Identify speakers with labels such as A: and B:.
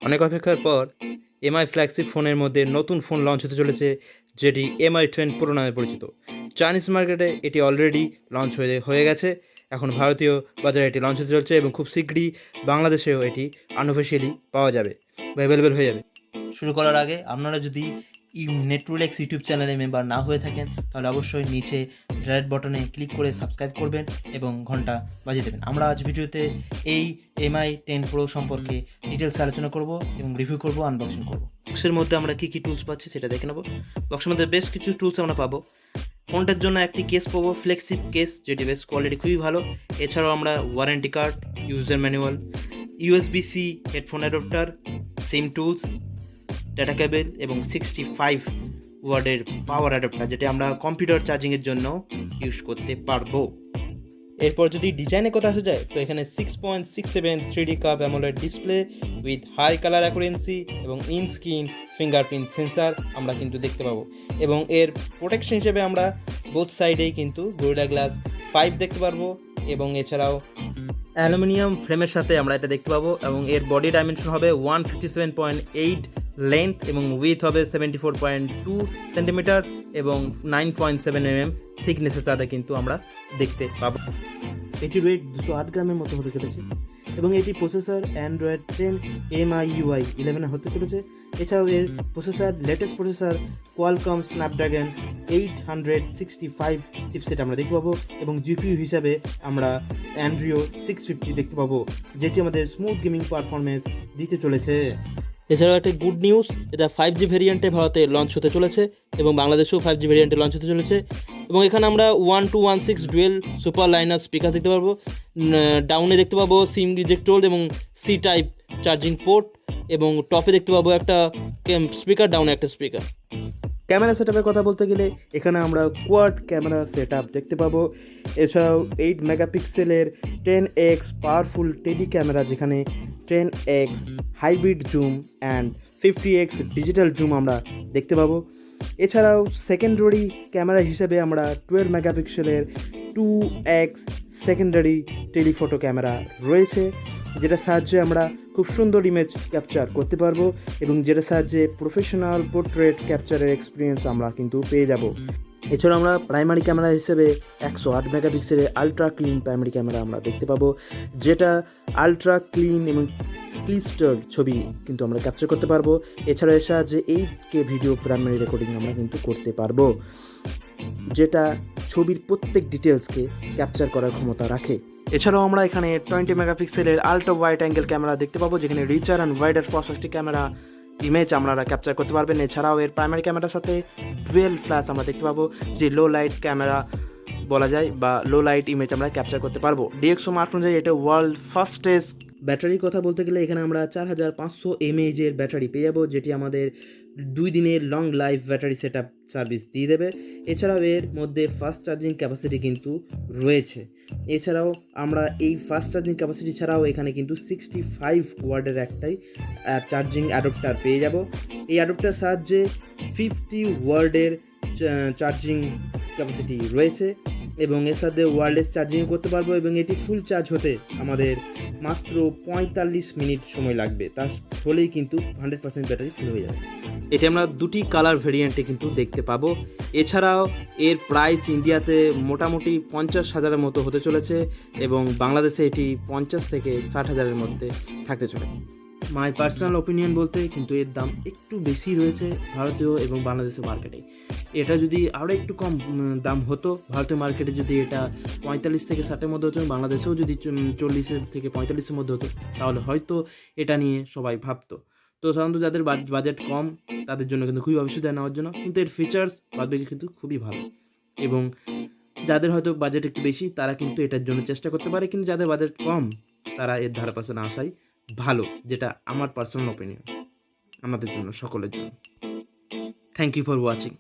A: অনেক অপেক্ষার পর এমআই ফ্ল্যাগশিপ ফোনের মধ্যে নতুন ফোন লঞ্চ হতে চলেছে, যেটি MI10 PRO নামে পরিচিত। চাইনিজ মার্কেটে এটি অলরেডি লঞ্চ হয়ে গেছে। এখন ভারতীয় বাজারে এটি লঞ্চ হতে চলছে এবং খুব শীঘ্রই বাংলাদেশেও এটি আনঅফিসিয়ালি পাওয়া যাবে বা অ্যাভেলেবেল হয়ে যাবে। শুরু করার আগে আপনারা যদি নেট্রোলেক্স ইউটিউব চ্যানেলে মেম্বার না হয়ে থাকেন তাহলে অবশ্যই নিচে রেড বাটনে ক্লিক করে সাবস্ক্রাইব করবেন এবং ঘন্টা বাজিয়ে দেবেন। আমরা আজ ভিডিওতে এই MI10 PRO সম্পর্কে ডিটেলস আলোচনা করব এবং রিভিউ করব, আনবক্সিং করব। বক্সের মধ্যে আমরা কী কী টুলস পাচ্ছি সেটা দেখে নেব। বক্সের মধ্যে বেশ কিছু টুলস আমরা পাবো। ফোনটার জন্য একটি কেস পাবো, ফ্লেক্সিপ কেস, যেটি বেশ কোয়ালিটি খুবই ভালো। এছাড়াও আমরা warranty card, user manual, USB-C headphone adapter, SIM tools, data cable এবং 65 ওয়াটের পাওয়ার অ্যাডাপ্টার, যেটা আমরা কম্পিউটার চার্জিংয়ের জন্য ইউজ করতে পারবো। এরপর যদি ডিজাইনের কথা আসা যায় তো এখানে 6.67 3D curve AMOLED display with high colour accuracy এবং ইন স্ক্রিন ফিঙ্গারপ্রিন্ট সেন্সার আমরা কিন্তু দেখতে পাবো। এবং এর প্রোটেকশন হিসেবে আমরা বোথ সাইডেই কিন্তু গরিলা গ্লাস 5 দেখতে পারবো এবং এছাড়াও অ্যালুমিনিয়াম ফ্রেমের সাথে আমরা এটা দেখতে পাবো। এবং এর বডি ডাইমেনশন হবে 157.8 লেন্থ এবং উইথ হবে 74.2 সেন্টিমিটার এবং 9.7 mm থিকনেসের সাথে কিন্তু আমরা দেখতে পাবো। এটির ওয়েট 208 গ্রামের মতো হতে চলেছে এবং এটি প্রসেসর অ্যান্ড্রয়েড 10 MIUI 11 হতে চলেছে। এছাড়াও এর processor latest processor qualcomm snapdragon 865 chipset আমরা দেখতে পাবো এবং GPU হিসাবে আমরা Adreno 650 দেখতে পাবো, যেটি আমাদের স্মুথ গেমিং পারফরমেন্স দিতে চলেছে। এছাড়াও একটা গুড নিউজ, এটা 5G ভেরিয়েন্টে ভারতে লঞ্চ হতে চলেছে এবং বাংলাদেশেও 5G ভেরিয়েন্টে লঞ্চ হতে চলেছে। এবং এখানে আমরা 1216 ডুয়েল সুপার লাইনার স্পিকার দেখতে পারবো। ডাউনে দেখতে পাবো সিম রিজেক্ট হোল্ড এবং সি টাইপ চার্জিং পোর্ট এবং টপে দেখতে পাবো একটা স্পিকার, ডাউনে একটা স্পিকার। ক্যামেরা সেটআপের কথা বলতে গেলে এখানে আমরা কোয়াড ক্যামেরা সেটআপ দেখতে পাবো। এছাড়াও 8 মেগাপিক্সেলের 10x পাওয়ারফুল টেলি ক্যামেরা, যেখানে 10x hybrid zoom and 50x digital zoom আমরা দেখতে পাবো। এছাড়াও সেকেন্ডারি ক্যামেরা হিসেবে আমরা 12 মেগাপিক্সেলের 2x সেকেন্ডারি টেলিফোটো ক্যামেরা রয়েছে, যেটার সাহায্যে আমরা খুব সুন্দর ইমেজ ক্যাপচার করতে পারবো এবং যেটার সাহায্যে প্রফেশনাল পোর্ট্রেট ক্যাপচারের এক্সপিরিয়েন্স আমরা কিন্তু পেয়ে যাব। এছাড়াও আমরা প্রাইমারি ক্যামেরা হিসেবে 108 মেগাপিক্সেলের আলট্রা ক্লিন প্রাইমারি ক্যামেরা আমরা দেখতে পাবো, যেটা আলট্রা ক্লিন এবং ক্লিস্টার ছবি কিন্তু আমরা ক্যাপচার করতে পারবো। এছাড়াও এর সাহায্যে 8K ভিডিও প্রাইমারি রেকর্ডিং আমরা কিন্তু করতে পারবো, যেটা ছবির প্রত্যেক ডিটেলসকে ক্যাপচার করার ক্ষমতা রাখে। এছাড়াও আমরা এখানে 20 মেগাপিক্সেলের আল্ট্রা ওয়াইড অ্যাঙ্গেল ক্যামেরা দেখতে পাবো, যেখানে richer and wider perspective camera image আপনারা ক্যাপচার করতে পারবেন। এছাড়াও এর প্রাইমারি ক্যামেরার সাথে ডুয়েল ফ্ল্যাশ আমরা দেখতে পাবো, যে লো লাইট ক্যামেরা বলা যায় বা লো লাইট ইমেজ আমরা ক্যাপচার করতে পারবো। DxO মার্ক অনুযায়ী এটা ওয়ার্ল্ড ফাস্টেস্ট। ব্যাটারির কথা বলতে গেলে এখানে আমরা 4500 mAh এর ব্যাটারি পেয়ে যাবো, যেটি আমাদের 2 দিনের long life battery setup service দিয়ে দেবে। এছাড়াও এর মধ্যে ফাস্ট চার্জিং ক্যাপাসিটি কিন্তু রয়েছে। এছাড়াও আমরা এই ফাস্ট চার্জিং ক্যাপাসিটি ছাড়াও এখানে কিন্তু 65 ওয়াটের একটাই চার্জিং অ্যাডাপ্টার পেয়ে যাব। এই অ্যাডাপ্টার সাহায্যে 50 ওয়াটের চার্জিং ক্যাপাসিটি রয়েছে এবং এর সাথে ওয়্যারলেস চার্জিং করতে পারবো এবং এটি ফুল চার্জ হতে আমাদের মাত্র 45 মিনিট সময় লাগবে, তা হলেই কিন্তু 100% ব্যাটারি ফুল হয়ে যাবে। এটি আমরা দুটি কালার ভেরিয়েন্টে কিন্তু দেখতে পাবো। এছাড়াও এর প্রাইস ইন্ডিয়াতে মোটামুটি 50,000-এর মতো হতে চলেছে এবং বাংলাদেশে এটি 50 থেকে 60,000-এর মধ্যে থাকতে চলেছে। মাই পার্সোনাল ওপিনিয়ন বলতে কিন্তু এর দাম একটু বেশি রয়েছে ভারতীয় এবং বাংলাদেশের মার্কেটে। এটা যদি আরও একটু কম দাম হতো ভারতীয় মার্কেটে, যদি এটা 45 থেকে 60-এর মধ্যে হতো, বাংলাদেশেও যদি 40 থেকে 45-এর মধ্যে হতো, তাহলে হয়তো এটা নিয়ে সবাই ভাবতো। তো সাধারণত যাদের বাজেট কম তাদের জন্য কিন্তু খুবই অসুবিধা নেওয়ার জন্য, কিন্তু এর ফিচার্স বাদবাকি কিন্তু খুবই ভালো। এবং যাদের হয়তো বাজেট একটু বেশি তারা কিন্তু এটার জন্য চেষ্টা করতে পারে, কিন্তু যাদের বাজেট কম তারা এর ধারে পাশে না আসাই ভালো, যেটা আমার পার্সোনাল ওপিনিয়ন আমাদের জন্য, সকলের জন্য। Thank you for watching.